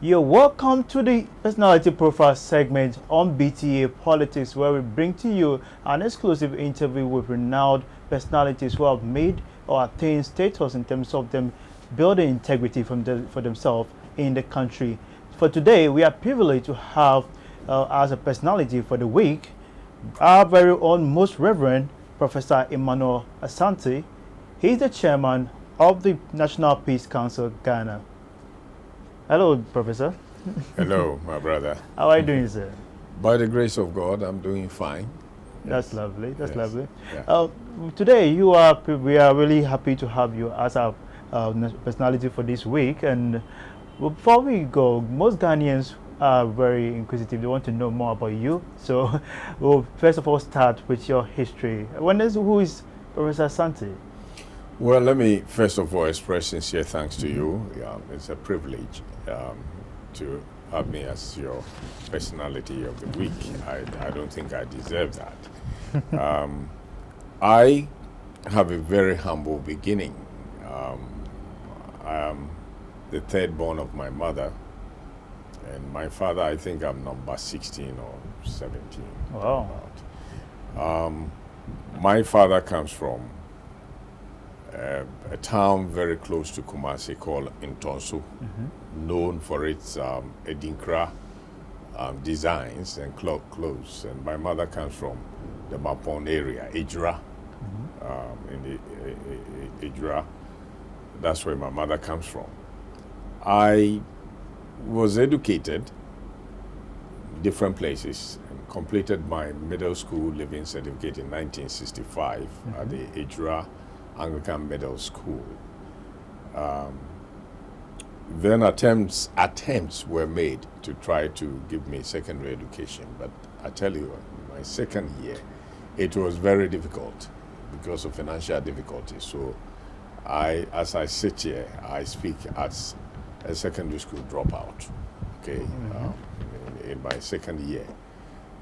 You're welcome to the Personality Profile segment on BTA Politics, where we bring to you an exclusive interview with renowned personalities who have made or attained status in terms of them building integrity for themselves in the country. For today, we are privileged to have as a personality for the week our very own Most Reverend Professor Emmanuel Asante. He is the chairman of the National Peace Council, Ghana. Hello, Professor. Hello, my brother. How are you doing, sir? By the grace of God, I'm doing fine. That's lovely. That's Yes. lovely. Yeah. Today, we are really happy to have you as our personality for this week. And before we go, most Ghanaians are very inquisitive. They want to know more about you. So, we'll first of all start with your history. Who is Professor Asante? Well, let me first of all express sincere thanks to you. It's a privilege to have me as your personality of the week. I don't think I deserve that. I have a very humble beginning. I am the third born of my mother, and my father, I think I'm number 16 or 17. Wow. My father comes from a town very close to Kumasi called Intonsu, known for its Edinkra designs and clothes. And my mother comes from the Mapon area, Ijra, in the Ijra. That's where my mother comes from. I was educated in different places and completed my middle school living certificate in 1965 at the Ijra Anglican Middle School. Then attempts were made to try to give me secondary education, but I tell you, my second year, it was very difficult because of financial difficulties. So as I sit here, I speak as a secondary school dropout, okay, in my second year.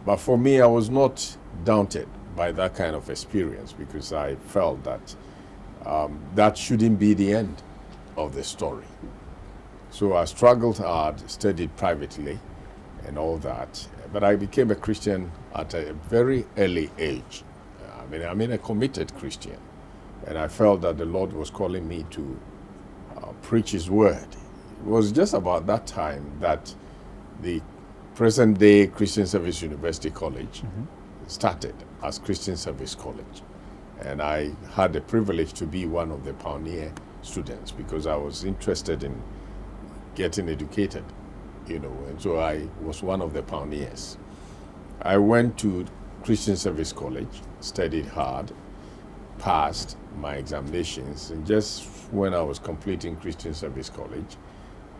But for me, I was not daunted by that kind of experience because I felt that that shouldn't be the end of the story. So I struggled hard, studied privately and all that, but I became a Christian at a very early age. I'm a committed Christian, and I felt that the Lord was calling me to preach His word. It was just about that time that the present-day Christian Service University College started as Christian Service College. And I had the privilege to be one of the pioneer students because I was interested in getting educated, and so I was one of the pioneers. I went to Christian Service College, studied hard, passed my examinations, and just when I was completing Christian Service College,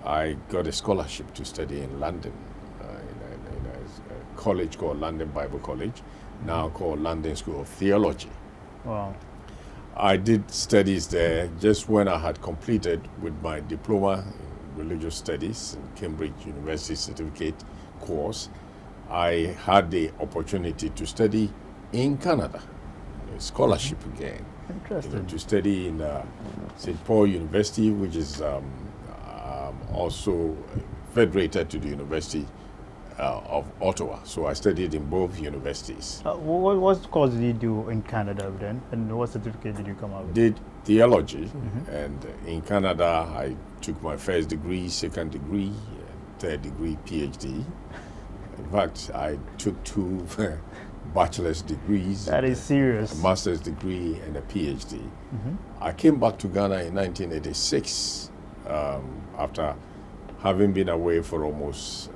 I got a scholarship to study in London, in a college called London Bible College, now called London School of Theology. Wow. I did studies there just when I had completed with my diploma in religious studies and Cambridge University certificate course. I had the opportunity to study in Canada, a scholarship again. Interesting. To study in St. Paul University, which is also federated to the University of Ottawa. So I studied in both universities. What course did you do in Canada then? And what certificate did you come out with? Did theology, and in Canada I took my first degree, second degree, and third degree PhD. In fact, I took 2 bachelor's degrees. That is serious. A master's degree and a PhD. I came back to Ghana in 1986 after having been away for almost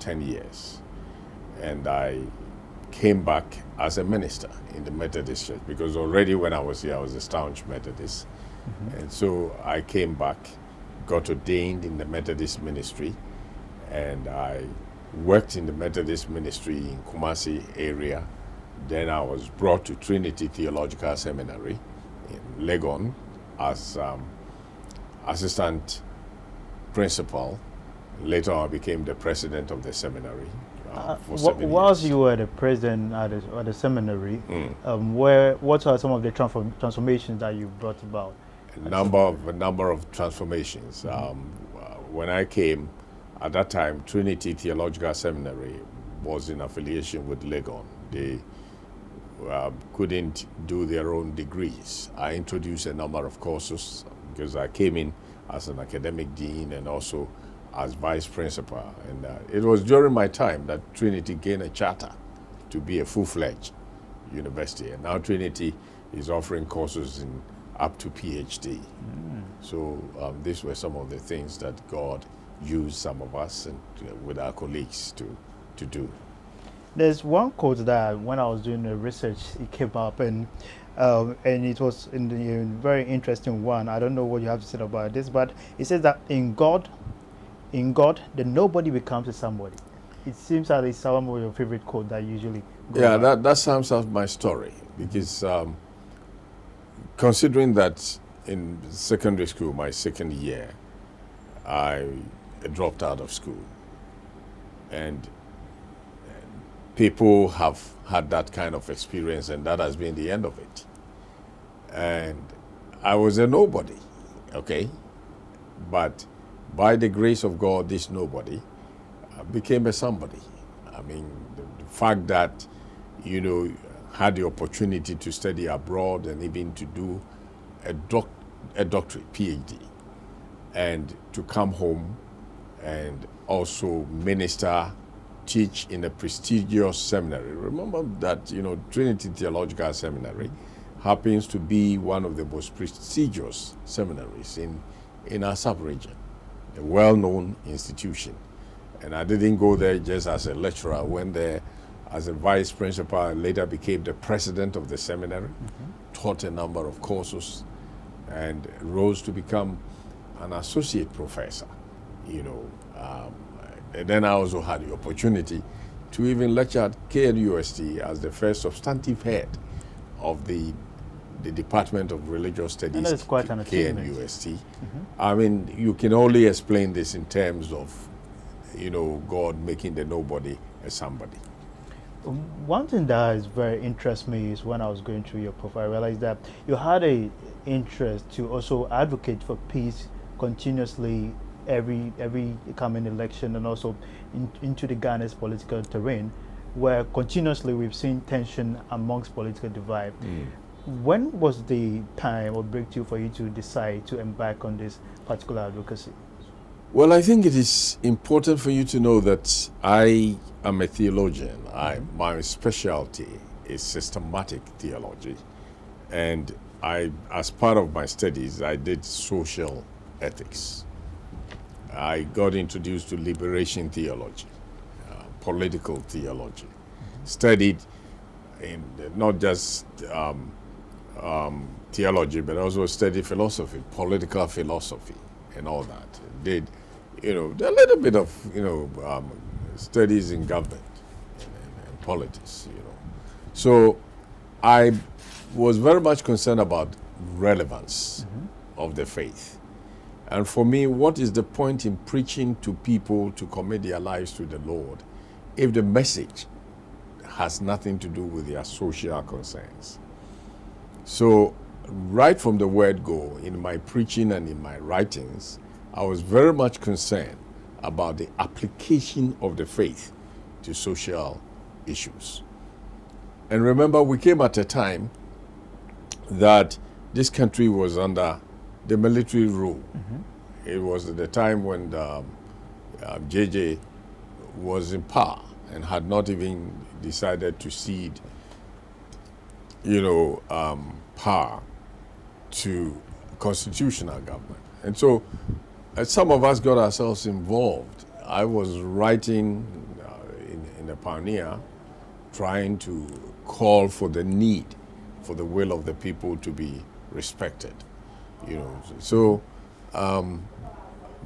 10 years. And I came back as a minister in the Methodist Church because already when I was here, I was a staunch Methodist. And so I came back, got ordained in the Methodist ministry, and I worked in the Methodist ministry in Kumasi area. Then I was brought to Trinity Theological Seminary in Legon as assistant principal. Later I became the president of the seminary for 7 whilst years. you were the president at the seminary, what are some of the transformations that you brought about? A number of transformations. When I came, At that time, Trinity Theological Seminary was in affiliation with Legon. They couldn't do their own degrees. I introduced a number of courses because I came in as an academic dean and also as vice principal. And it was during my time that Trinity gained a charter to be a full-fledged university. And now Trinity is offering courses in up to PhD. So these were some of the things that God used some of us and with our colleagues to do. There's one quote that when I was doing the research, it came up, and it was in the very interesting one. I don't know what you have to say about this, but it says that in God, the nobody becomes a somebody. It seems that it's some of your favorite quote that usually. Yeah, that sums up my story, because considering that in secondary school, my second year, I dropped out of school, and people have had that kind of experience, and that has been the end of it. And I was a nobody, okay? But by the grace of God, this nobody became a somebody. I mean, the fact that, had the opportunity to study abroad and even to do a doctorate, PhD, and to come home and also minister, teach in a prestigious seminary. Remember that, Trinity Theological Seminary happens to be one of the most prestigious seminaries in our sub-region, a well-known institution. And I didn't go there just as a lecturer. I went there as a vice principal and later became the president of the seminary, taught a number of courses, and rose to become an associate professor, and then I also had the opportunity to even lecture at KNUST as the first substantive head of the Department of Religious Studies. And that is quite an achievement. KNUST. I mean, you can only explain this in terms of, God making the nobody a somebody. One thing that is very interests me is when I was going through your profile, I realized that you had a interest to also advocate for peace continuously every coming election, and also into the Ghana's political terrain, where continuously we've seen tension amongst political divide. When was the time or breakthrough for you to decide to embark on this particular advocacy? Well, I think it is important for you to know that I am a theologian. My specialty is systematic theology, and as part of my studies, I did social ethics. I got introduced to liberation theology, political theology, studied in not just theology, but also studied philosophy, political philosophy, and all that. Did, a little bit of, studies in government and politics, So I was very much concerned about relevance of the faith. And for me, what is the point in preaching to people to commit their lives to the Lord if the message has nothing to do with their social concerns? So right from the word go, in my preaching and in my writings, I was very much concerned about the application of the faith to social issues. And remember, we came at a time that this country was under the military rule. It was at the time when JJ was in power and had not even decided to cede, power to constitutional government. And so some of us got ourselves involved. I was writing in the Pioneer, trying to call for the need for the will of the people to be respected. So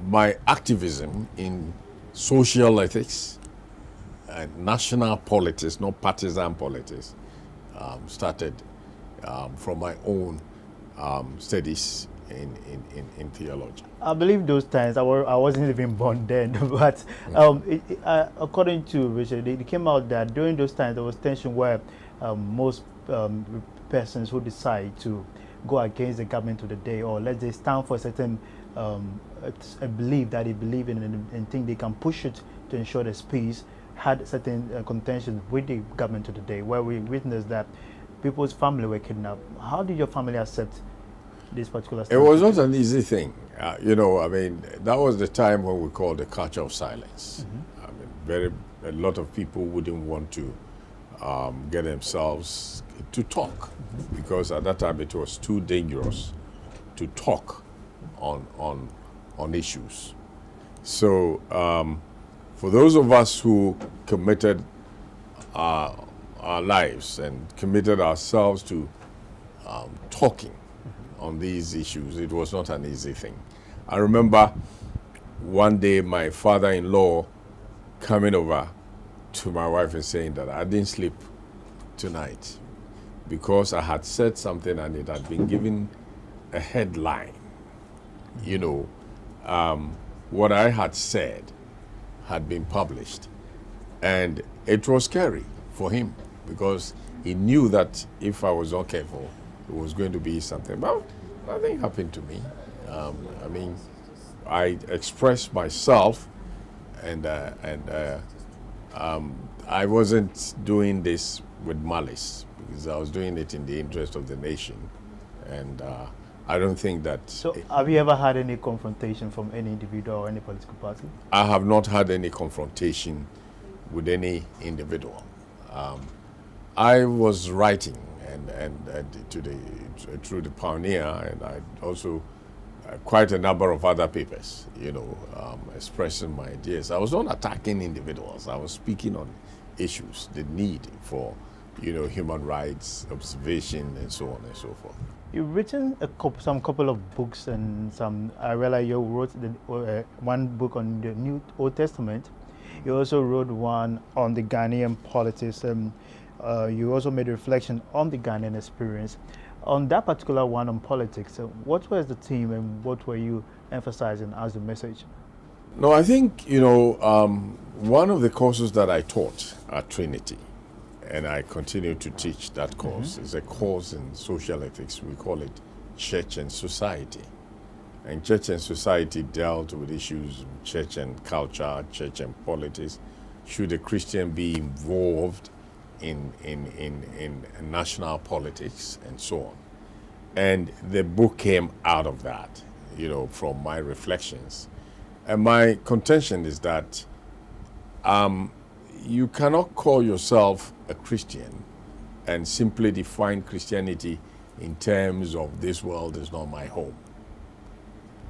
my activism in social ethics and national politics, not partisan politics, started from my own studies in theology. I believe those times I wasn't even born then, but according to Richard, it came out that during those times there was tension where most persons who decide to go against the government of the day, or let's say stand for a certain it's a belief that they believe in and think they can push it to ensure there's peace, had certain contentions with the government of the day, where we witnessed that people's family were kidnapped. How did your family accept this particular It was not an easy thing. I mean, that was the time when we called the culture of silence. I mean, a lot of people wouldn't want to get themselves to talk because at that time it was too dangerous to talk on issues. So for those of us who committed our lives and committed ourselves to talking on these issues, it was not an easy thing. I remember one day my father-in-law coming over to my wife and saying that I didn't sleep tonight because I had said something and it had been given a headline. What I had said had been published, and it was scary for him because he knew that if I was not careful, it was going to be something. But nothing happened to me. I mean, I expressed myself, and I wasn't doing this with malice because I was doing it in the interest of the nation, and I don't think that... So have you ever had any confrontation from any individual or any political party? I have not had any confrontation with any individual. I was writing and through the Pioneer, and I also quite a number of other papers, expressing my ideas. I was not attacking individuals. I was speaking on issues, the need for, human rights, observation, and so on and so forth. You've written some couple of books, and I realize you wrote one book on the New Old Testament. You also wrote one on the Ghanaian politics. You also made a reflection on the Ghanaian experience. On that particular one on politics, what was the theme and what were you emphasizing as the message? No, I think, one of the courses that I taught at Trinity, and I continue to teach that course, is a course in social ethics. We call it Church and Society. And Church and Society dealt with issues of church and culture, church and politics. Should a Christian be involved in national politics and so on? And the book came out of that, from my reflections. And my contention is that you cannot call yourself a Christian and simply define Christianity in terms of this world is not my home.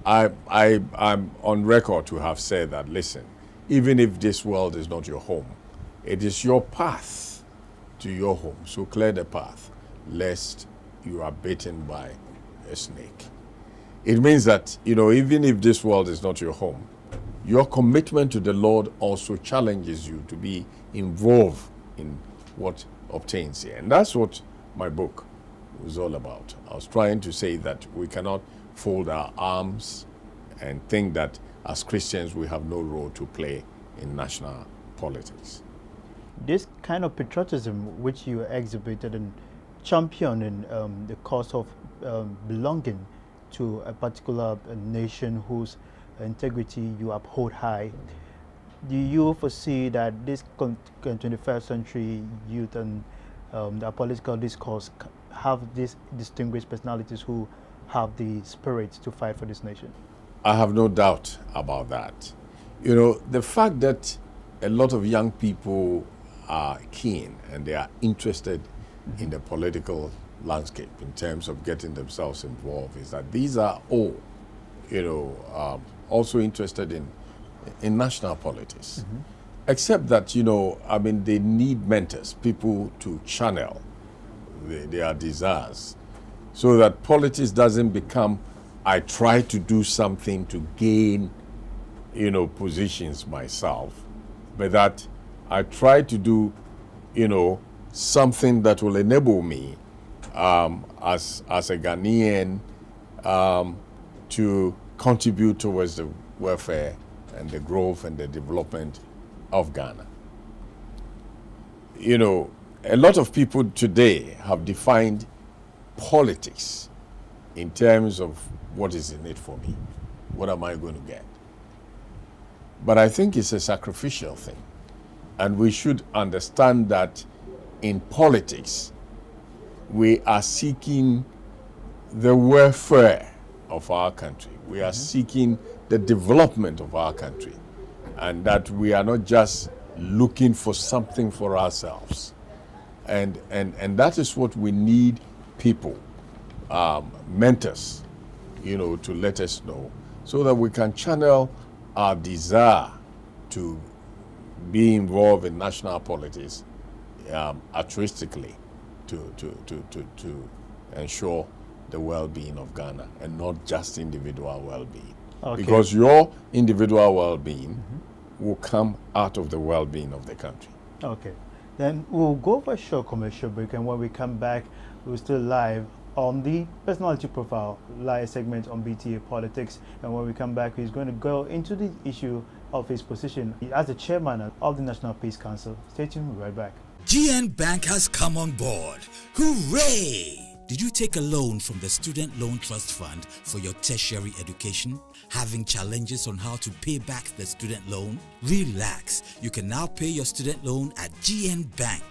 I'm on record to have said that, listen, even if this world is not your home, it is your path to your home. So clear the path, lest you are bitten by a snake. It means that, even if this world is not your home, your commitment to the Lord also challenges you to be involved in what obtains here. And that's what my book was all about. I was trying to say that we cannot fold our arms and think that as Christians we have no role to play in national politics. This kind of patriotism which you exhibited and championed in the cause of belonging to a particular nation whose integrity you uphold high, do you foresee that this 21st century youth and the political discourse have these distinguished personalities who have the spirit to fight for this nation? I have no doubt about that. The fact that a lot of young people are keen and they are interested in the political landscape in terms of getting themselves involved is that these are all, also interested in national politics. Except that, they need mentors, people to channel their desires so that politics doesn't become, I try to do something to gain, positions myself, but that I try to do, something that will enable me as a Ghanaian to contribute towards the welfare and the growth and the development of Ghana. A lot of people today have defined politics in terms of what is in it for me. what am I going to get? But I think it's a sacrificial thing. And we should understand that in politics, we are seeking the welfare of our country. We are seeking the development of our country. And that we are not just looking for something for ourselves. And that is what we need people, mentors, to let us know, so that we can channel our desire to be involved in national politics altruistically to ensure the well-being of Ghana and not just individual well-being. Okay. Because your individual well-being will come out of the well-being of the country. Okay. Then we'll go for a short commercial break, and when we come back, we're still live on the Personality Profile live segment on BTA Politics. And when we come back, he's going to go into the issue of his position as the chairman of the National Peace Council. Stay tuned, we'll be right back. GN Bank has come on board. Hooray! Did you take a loan from the Student Loan Trust Fund for your tertiary education? Having challenges on how to pay back the student loan? Relax, you can now pay your student loan at GN Bank.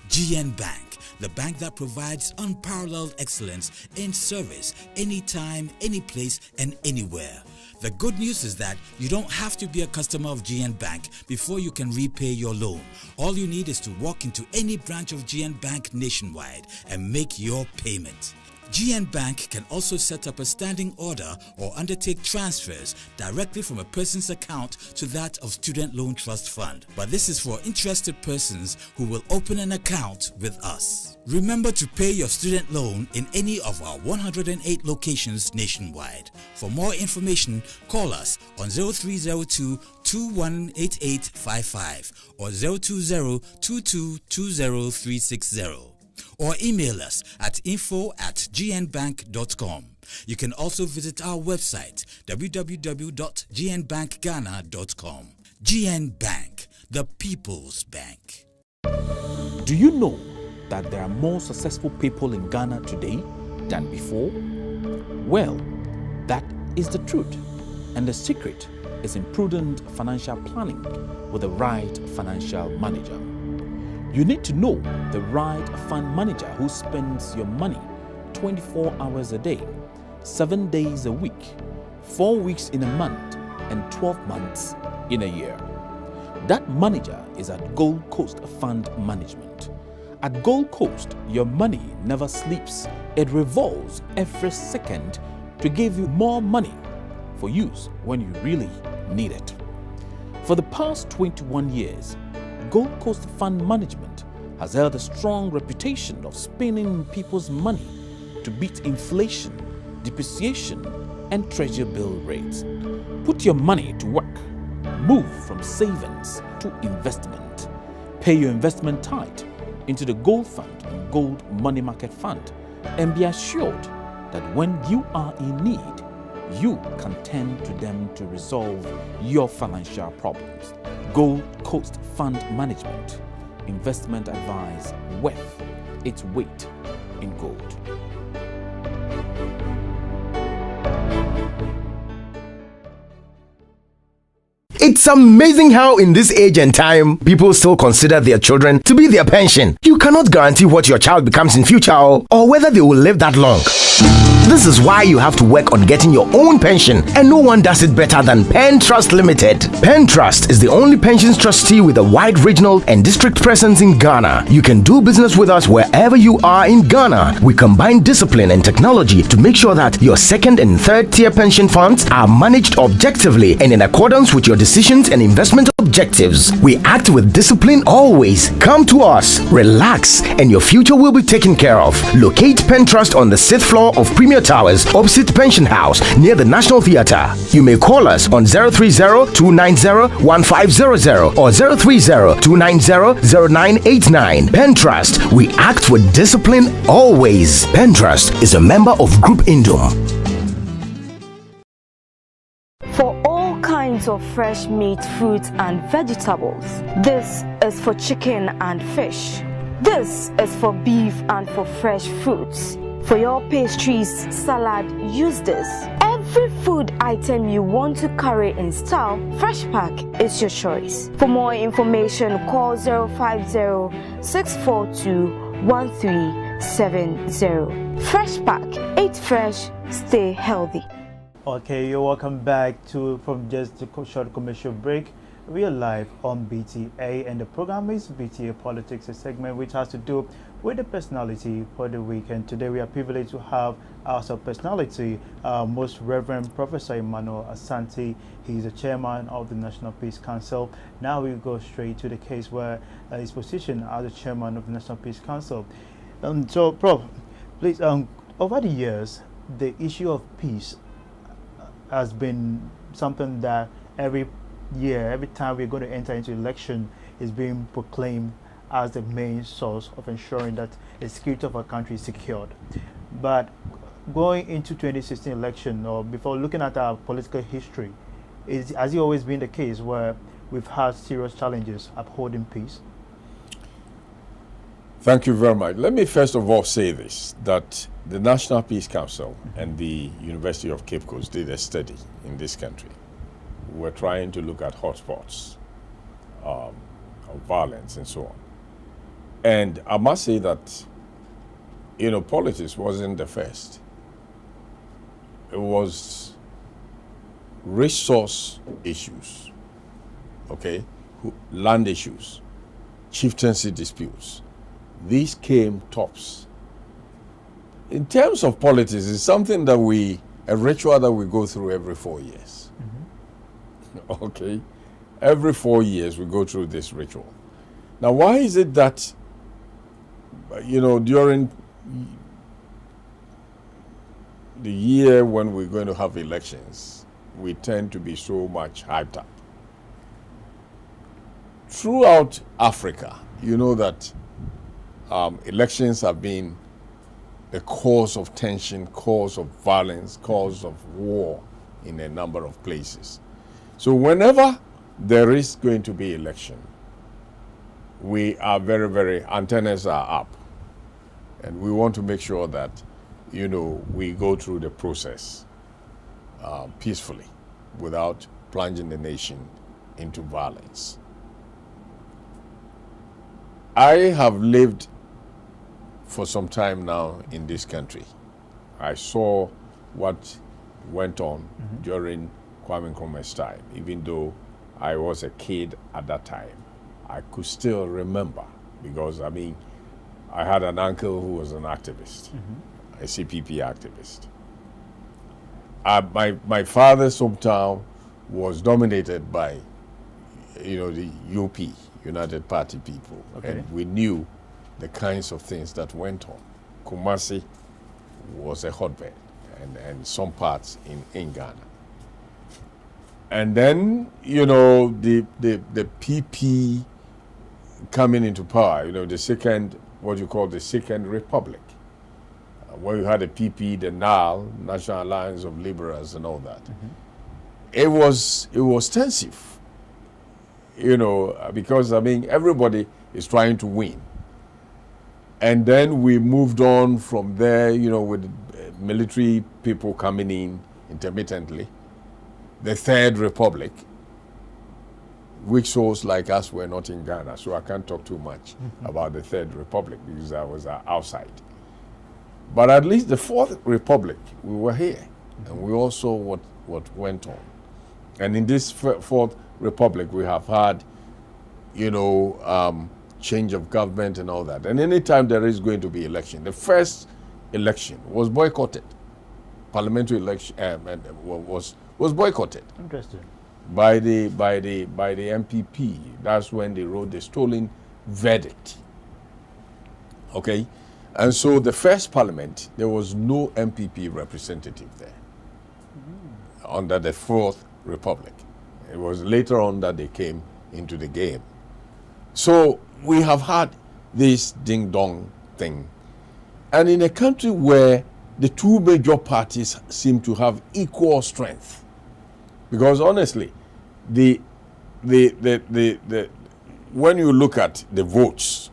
GN Bank, the bank that provides unparalleled excellence in service anytime, any place, and anywhere. The good news is that you don't have to be a customer of GN Bank before you can repay your loan. All you need is to walk into any branch of GN Bank nationwide and make your payment. GN Bank can also set up a standing order or undertake transfers directly from a person's account to that of Student Loan Trust Fund. But this is for interested persons who will open an account with us. Remember to pay your student loan in any of our 108 locations nationwide. For more information, call us on 0302 218855 or 020 2220360. Or email us at info@gnbank.com. You can also visit our website www.gnbankghana.com. GN Bank, the People's Bank. Do you know that there are more successful people in Ghana today than before? Well, that is the truth, and the secret is in prudent financial planning with the right financial manager. You need to know the right fund manager who spends your money 24 hours a day, 7 days a week, 4 weeks in a month, and 12 months in a year. That manager is at Gold Coast Fund Management. At Gold Coast, your money never sleeps. It revolves every second to give you more money for use when you really need it. For the past 21 years, Gold Coast Fund Management has held a strong reputation of spending people's money to beat inflation, depreciation, and treasury bill rates. Put your money to work. Move from savings to investment. Pay your investment tithe into the Gold Fund and Gold Money Market Fund, and be assured that when you are in need, you can turn to them to resolve your financial problems. Gold Coast Fund Management. Investment advice worth its weight in gold. It's amazing how in this age and time, people still consider their children to be their pension. You cannot guarantee what your child becomes in future or whether they will live that long. This is why you have to work on getting your own pension, and no one does it better than Pen Trust Limited. Pen Trust is the only pensions trustee with a wide regional and district presence in Ghana. You can do business with us wherever you are in Ghana. We combine discipline and technology to make sure that your second and third tier pension funds are managed objectively and in accordance with your decisions and investment objectives. We act with discipline always. Come to us, relax, and your future will be taken care of. Locate Pen Trust on the 6th floor of Premier Towers, opposite Pension House, near the National Theatre. You may call us on 030-290-1500 or 030-290-0989. Pen Trust, we act with discipline always. Pen Trust is a member of Group Indom. For all kinds of fresh meat, fruits and vegetables. This is for chicken and fish. This is for beef and for fresh fruits. For your pastries, salad, use this. every food item you want to carry in style, Fresh Pack is your choice. For more information, call 050-642-1370. Fresh Pack, eat fresh, stay healthy. Okay, you're welcome back from just a short commercial break. We are live on BTA, and the program is BTA Politics, a segment which has to do with the personality for the weekend. Today we are privileged to have our personality, Most Reverend Professor Emmanuel Asante. He's the chairman of the National Peace Council. Now we go straight to the case where his position as the chairman of the National Peace Council. So, Prof, please, over the years, the issue of peace has been something that every year, every time we're going to enter into election, is being proclaimed as the main source of ensuring that the security of our country is secured. But going into 2016 election, or before looking at our political history, has it always been the case where we've had serious challenges upholding peace? Thank you very much. Let me first of all say this, that the National Peace Council and the University of Cape Coast did a study in this country. We're trying to look at hotspots of violence and so on. And I must say that, politics wasn't the first. It was resource issues, okay, land issues, chieftaincy disputes. These came tops. In terms of politics, it's something that a ritual that we go through every 4 years. Okay, every 4 years we go through this ritual. Now, why is it that, during the year when we're going to have elections, we tend to be so much hyped up? Throughout Africa, you know that elections have been a cause of tension, cause of violence, cause of war in a number of places. So whenever there is going to be election, we are very, very, antennas are up. And we want to make sure that, we go through the process peacefully without plunging the nation into violence. I have lived for some time now in this country. I saw what went on during Kwame Nkrumah's time. Even though I was a kid at that time, I could still remember, because I had an uncle who was an activist, a CPP activist. My father's hometown was dominated by, the UP, United Party people, and we knew the kinds of things that went on. Kumasi was a hotbed, and some parts in Ghana. And then, the PP coming into power, the second, what you call the Second Republic, where you had the PP, the NAL, National Alliance of Liberals, and all that. It was tensive, because, everybody is trying to win. And then we moved on from there, with military people coming in intermittently. The Third Republic, which shows like us were not in Ghana, so I can't talk too much about the Third Republic because I was outside. But at least the Fourth Republic, we were here, and we all saw what went on. And in this Fourth Republic, we have had, change of government and all that. And anytime there is going to be election, the first election was boycotted. Parliamentary election was boycotted. Interesting. By the MPP. That's when they wrote the stolen verdict. Okay? And so the first parliament, there was no MPP representative there under the Fourth Republic. It was later on that they came into the game. So we have had this ding-dong thing. And in a country where the two major parties seem to have equal strength, because honestly, when you look at the votes,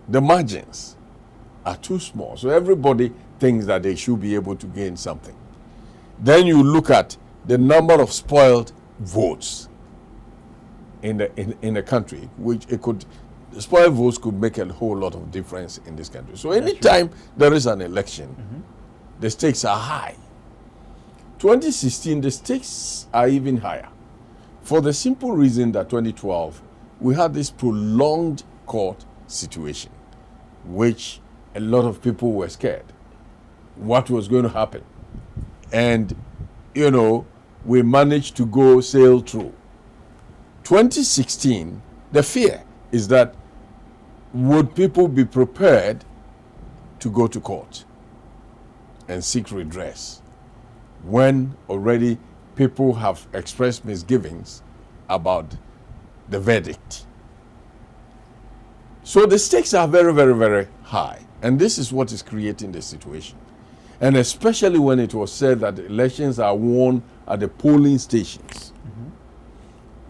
the margins are too small. So everybody thinks that they should be able to gain something. Then you look at the number of spoiled votes in the country, which spoiled votes could make a whole lot of difference in this country. So anytime there is an election, the stakes are high. 2016, the stakes are even higher, for the simple reason that 2012, we had this prolonged court situation, which a lot of people were scared what was going to happen. And, you know, we managed to sail through. 2016, the fear is that would people be prepared to go to court and seek redress when already people have expressed misgivings about the verdict? So the stakes are very, very, very high. And this is what is creating the situation. And especially when it was said that the elections are won at the polling stations.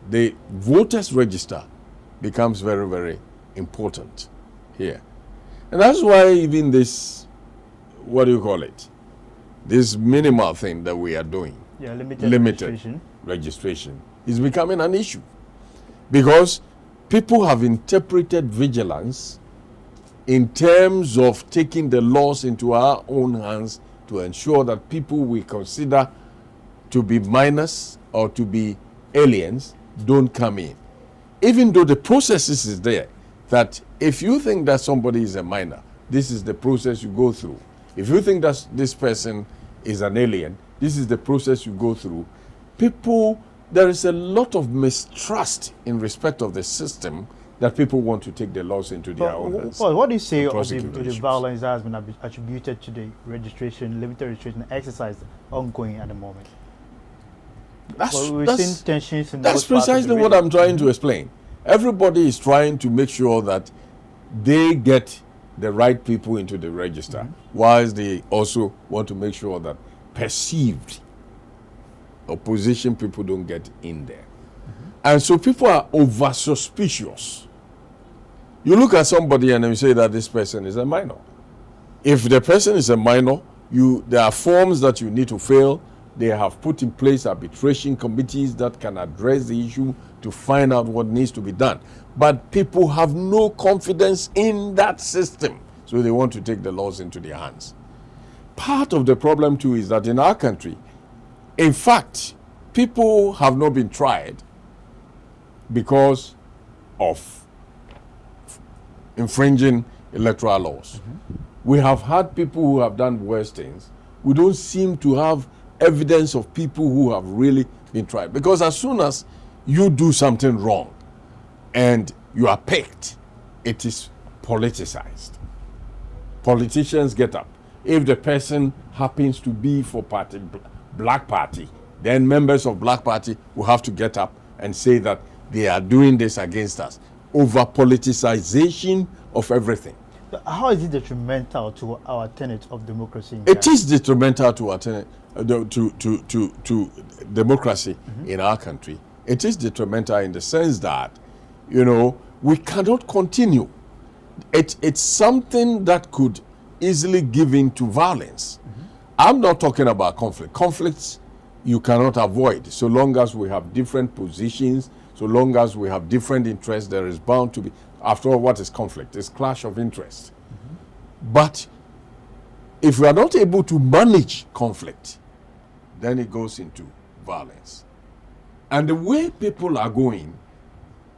The voters register becomes very, very important here. And that's why even this, what do you call it? This minimal thing that we are doing, limited registration, is becoming an issue. Because people have interpreted vigilance in terms of taking the laws into our own hands to ensure that people we consider to be minors or to be aliens don't come in. Even though the process is there, that if you think that somebody is a minor, this is the process you go through. If you think that this person is an alien, this is the process you go through. People, there is a lot of mistrust in respect of the system that people want to take the laws into their own hands. Well, what do you say of the violence that has been attributed to the limited registration exercise ongoing at the moment? That's precisely what I'm trying to explain. Everybody is trying to make sure that they get the right people into the register, whilst they also want to make sure that perceived opposition people don't get in there. And so people are over suspicious. You look at somebody and you say that this person is a minor. If the person is a minor, there are forms that you need to fill. They have put in place arbitration committees that can address the issue to find out what needs to be done. But people have no confidence in that system, so they want to take the laws into their hands. Part of the problem too is that in our country, in fact, people have not been tried because of infringing electoral laws. We have had people who have done worse things. We don't seem to have evidence of people who have really been tried. Because as soon as you do something wrong and you are picked, it is politicized. Politicians get up. If the person happens to be for Black Party, then members of Black Party will have to get up and say that they are doing this against us. Over politicization of everything. How is it detrimental to our tenet of democracy? It is detrimental to our tenet, to democracy in our country. It is detrimental in the sense that, you know, we cannot continue. It's something that could easily give in to violence. I'm not talking about conflict. Conflicts you cannot avoid. So long as we have different positions, so long as we have different interests, there is bound to be. After all, what is conflict? It's clash of interest. But if we are not able to manage conflict, then it goes into violence. And the way people are going,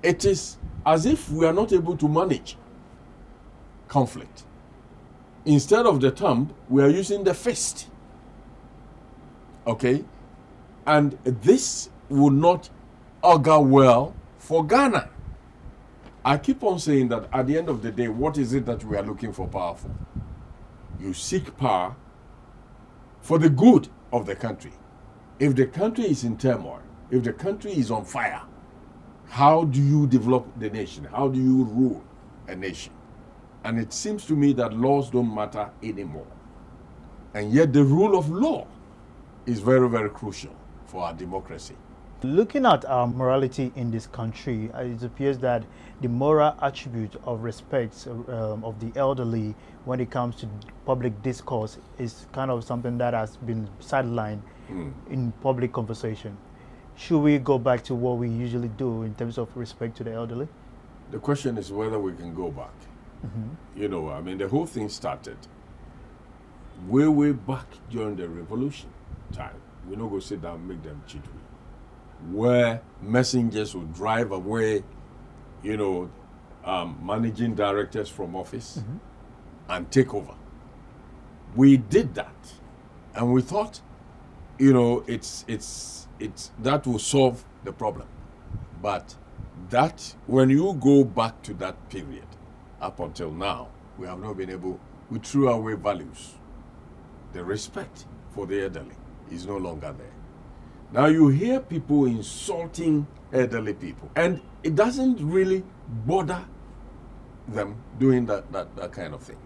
it is as if we are not able to manage conflict. Instead of the thumb, we are using the fist. Okay? And this will not augur well for Ghana. I keep on saying that at the end of the day, what is it that we are looking for power for? You seek power for the good of the country. If the country is in turmoil, if the country is on fire, how do you develop the nation? How do you rule a nation? And it seems to me that laws don't matter anymore. And yet the rule of law is very, very crucial for our democracy. Looking at our morality in this country, it appears that the moral attribute of respect of the elderly when it comes to public discourse is kind of something that has been sidelined in public conversation. Should we go back to what we usually do in terms of respect to the elderly? The question is whether we can go back. You know, I mean, the whole thing started way back during the revolution time. We don't go sit down and make them cheat we. Where messengers would drive away, you know, managing directors from office and take over. We did that, and we thought, you know, it's that will solve the problem. But that, when you go back to that period, up until now, we have not been able, we threw away values. The respect for the elderly is no longer there. Now you hear people insulting elderly people, and it doesn't really bother them doing that kind of thing.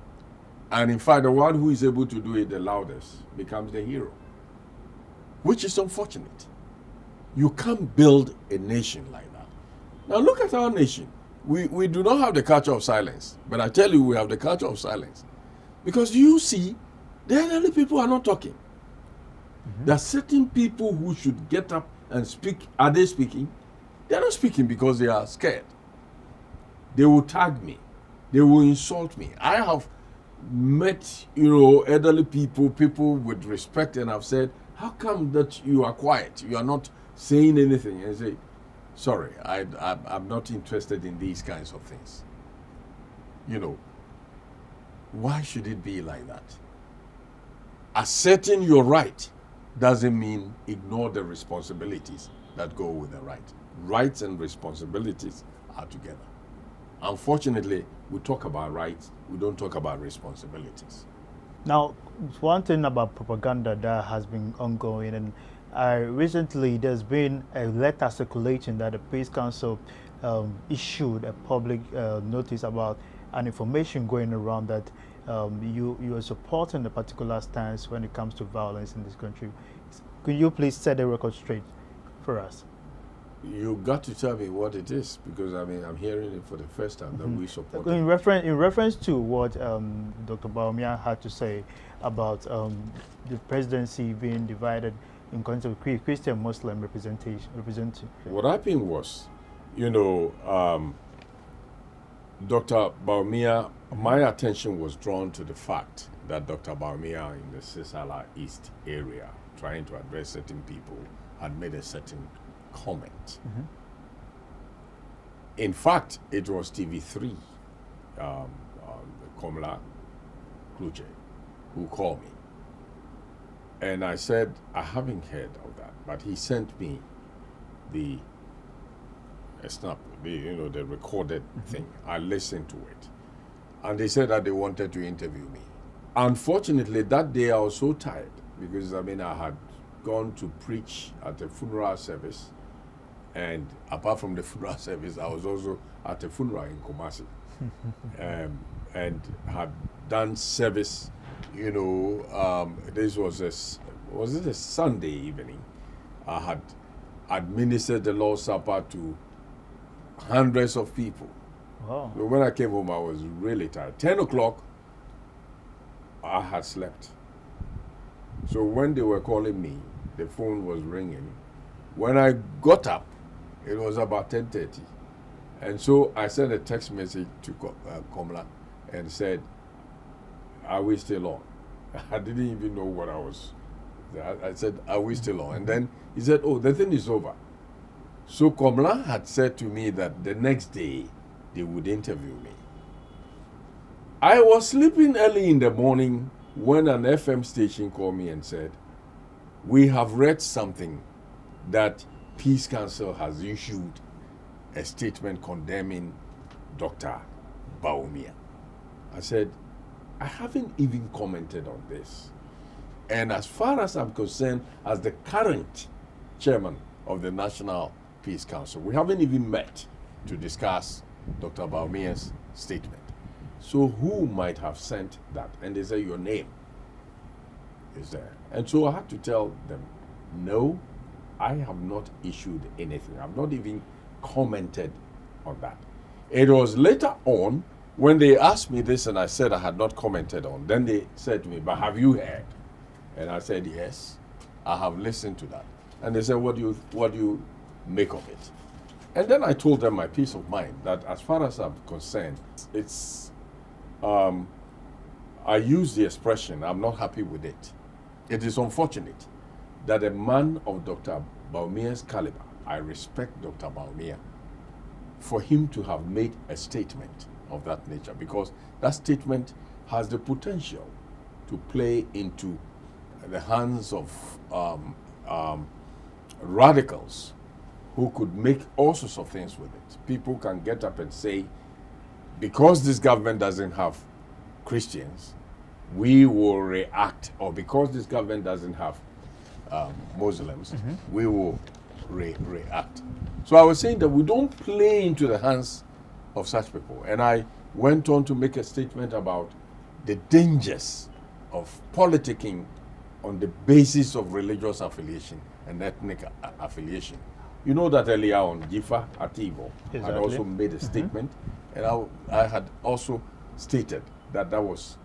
And in fact, the one who is able to do it the loudest becomes the hero, which is unfortunate. You can't build a nation like that. Now look at our nation. We do not have the culture of silence, but I tell you, we have the culture of silence. Because you see, the elderly people are not talking. There are certain people who should get up and speak. Are they speaking? They are not speaking because they are scared. They will tag me. They will insult me. I have met, you know, elderly people with respect, and I've said, how come that you are quiet? You are not saying anything? And I say, sorry, I'm not interested in these kinds of things. You know, why should it be like that? Asserting your right doesn't mean ignore the responsibilities that go with the right. Rights and responsibilities are together. Unfortunately, we talk about rights, we don't talk about responsibilities. Now, one thing about propaganda that has been ongoing, and recently there's been a letter circulating that the Peace Council issued a public notice about an information going around that you are supporting a particular stance when it comes to violence in this country. Could you please set the record straight for us? You got to tell me what it is, because I mean I'm hearing it for the first time that we support. In reference to what Dr. Bawumia had to say about the presidency being divided in terms of Christian-Muslim representation. What happened was, you know, Dr. Bawumia, my attention was drawn to the fact that Dr. Bawumia in the Sisala East area, trying to address certain people, had made a certain comment. In fact, it was TV3, Komla Kluche, who called me. And I said, I haven't heard of that, but he sent me the snap, the recorded thing. I listened to it. And they said that they wanted to interview me. Unfortunately, that day I was so tired because, I mean, I had gone to preach at a funeral service. And apart from the funeral service, I was also at a funeral in Kumasi. And had done service, you know, this was a Sunday evening. I had administered the Lord's Supper to hundreds of people. Wow. So when I came home, I was really tired. 10 o'clock, I had slept. So when they were calling me, the phone was ringing. When I got up, it was about 10:30. And so I sent a text message to Komla and said, are we still on? I didn't even know what I was. I said, are we still on? And then he said, oh, the thing is over. So Komla had said to me that the next day they would interview me. I was sleeping early in the morning when an FM station called me and said, we have read something that Peace Council has issued a statement condemning Dr. Bawumia. I said, I haven't even commented on this. And as far as I'm concerned, as the current chairman of the National Peace Council, we haven't even met to discuss Dr. Bawumia's statement. So who might have sent that? And they say your name is there. And so I had to tell them, no, I have not issued anything. I've not even commented on that. It was later on when they asked me this and I said I had not commented on. Then they said to me, but have you heard? And I said, yes. I have listened to that. And they said, what do you make of it? And then I told them my peace of mind, that as far as I'm concerned, it's, I use the expression, I'm not happy with it. It is unfortunate that a man of Dr. Bawumia's caliber, I respect Dr. Bawumia, for him to have made a statement of that nature, because that statement has the potential to play into the hands of radicals who could make all sorts of things with it. People can get up and say, because this government doesn't have Christians, we will react, or because this government doesn't have Muslims, we will react. So I was saying that we don't play into the hands of such people. And I went on to make a statement about the dangers of politicking on the basis of religious affiliation and ethnic affiliation. You know that earlier on, Jifa Ativo had also made a statement, and I had also stated that that was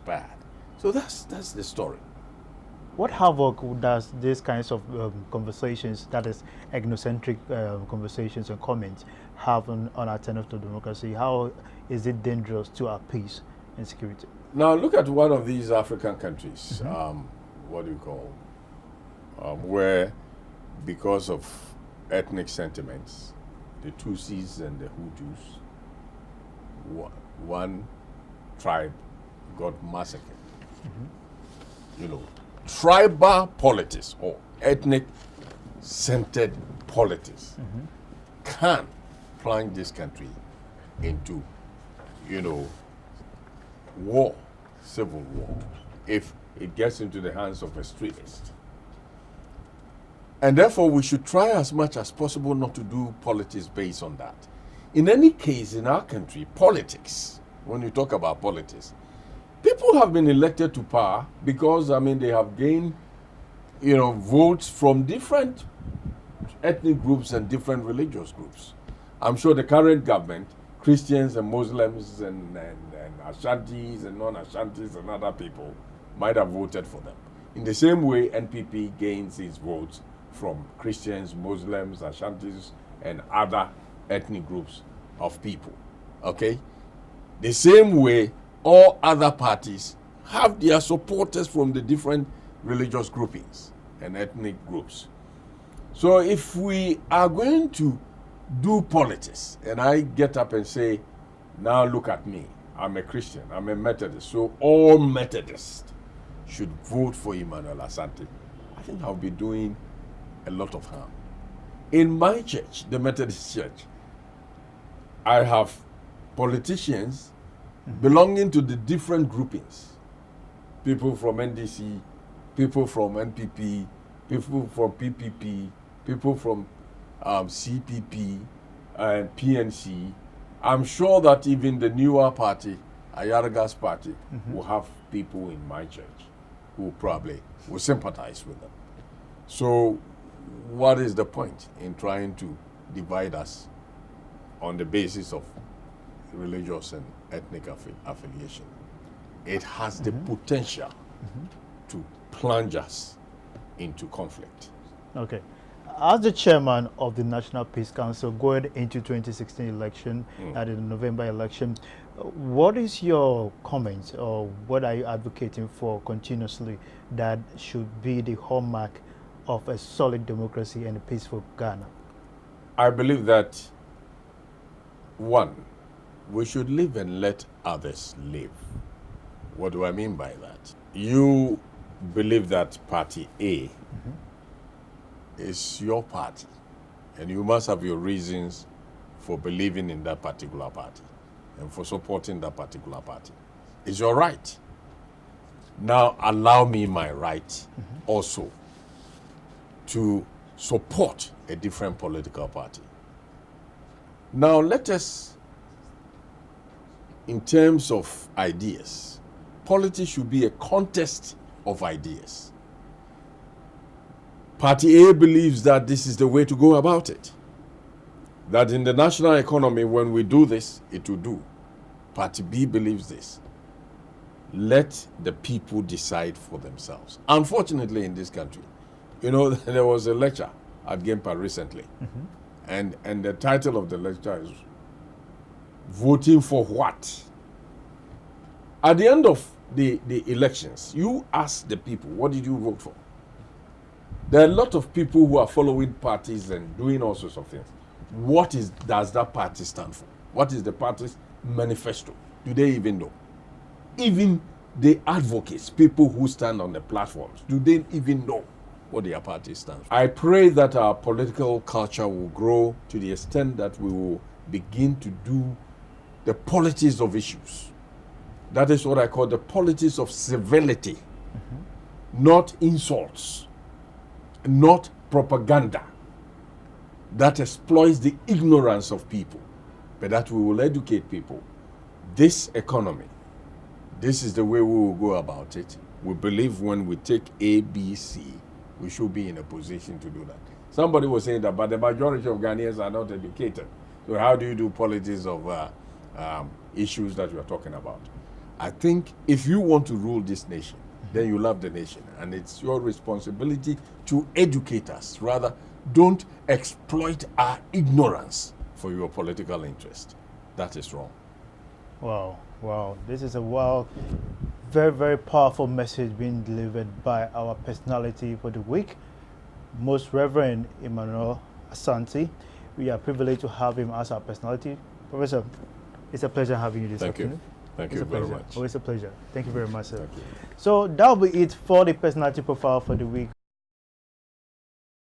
bad. So that's the story. What havoc does these kinds of conversations, that is ethnocentric conversations and comments, have on alternative democracy? How is it dangerous to our peace and security? Now look at one of these African countries, what do you call, where because of ethnic sentiments, the Tutsis and the Hutus, one tribe got massacred. You know, tribal politics or ethnic-centered politics can plunge this country into, you know, war, civil war, if it gets into the hands of extremists. And therefore, we should try as much as possible not to do politics based on that. In any case, in our country, politics, when you talk about politics, people have been elected to power because, I mean, they have gained, you know, votes from different ethnic groups and different religious groups. I'm sure the current government, Christians and Muslims and Ashantis and non-Ashantis and other people might have voted for them. In the same way, NPP gains its votes from Christians, Muslims, Ashantis, and other ethnic groups of people. Okay? The same way, all other parties have their supporters from the different religious groupings and ethnic groups. So if we are going to do politics, and I get up and say, now look at me, I'm a Christian, I'm a Methodist, so all Methodists should vote for Emmanuel Asante, I think I'll be doing a lot of harm. In my church, the Methodist Church, I have politicians belonging to the different groupings. People from NDC, people from NPP, people from PPP, people from CPP and PNC. I'm sure that even the newer party, Ayaraga's party, will have people in my church who probably will sympathize with them. So what is the point in trying to divide us on the basis of religious and ethnic affiliation? It has the potential to plunge us into conflict. Okay. As the chairman of the National Peace Council going into 2016 election, at the November election, what is your comment, or what are you advocating for continuously that should be the hallmark of a solid democracy and a peaceful Ghana? I believe that, one, we should live and let others live. What do I mean by that? You believe that Party A is your party, and you must have your reasons for believing in that particular party and for supporting that particular party. It's your right. Now allow me my right also to support a different political party. Now let us, in terms of ideas, politics should be a contest of ideas. Party A believes that this is the way to go about it. That in the national economy, when we do this, it will do. Party B believes this. Let the people decide for themselves. Unfortunately, in this country, You know, there was a lecture at Gempa recently, and the title of the lecture is "Voting for What?" At the end of the elections, you ask the people, what did you vote for? There are a lot of people who are following parties and doing all sorts of things. What does that party stand for? What is the party's manifesto? Do they even know? Even the advocates, people who stand on the platforms, do they even know what their party stands for? I pray that our political culture will grow to the extent that we will begin to do the politics of issues. That is what I call the politics of civility, not insults, not propaganda that exploits the ignorance of people, but that we will educate people. This economy, this is the way we will go about it. We believe when we take A, B, C, we should be in a position to do that. Somebody was saying that, but the majority of Ghanaians are not educated. So how do you do politics of issues that you are talking about? I think if you want to rule this nation, then you love the nation. And it's your responsibility to educate us. Rather, don't exploit our ignorance for your political interest. That is wrong. Wow, wow. This is a very, very powerful message being delivered by our personality for the week, Most Reverend Emmanuel Asante. We are privileged to have him as our personality. Professor, it's a pleasure having you this afternoon. Thank you very much. Always a pleasure. Thank you very much, sir. Thank you. So that will be it for the personality profile for the week.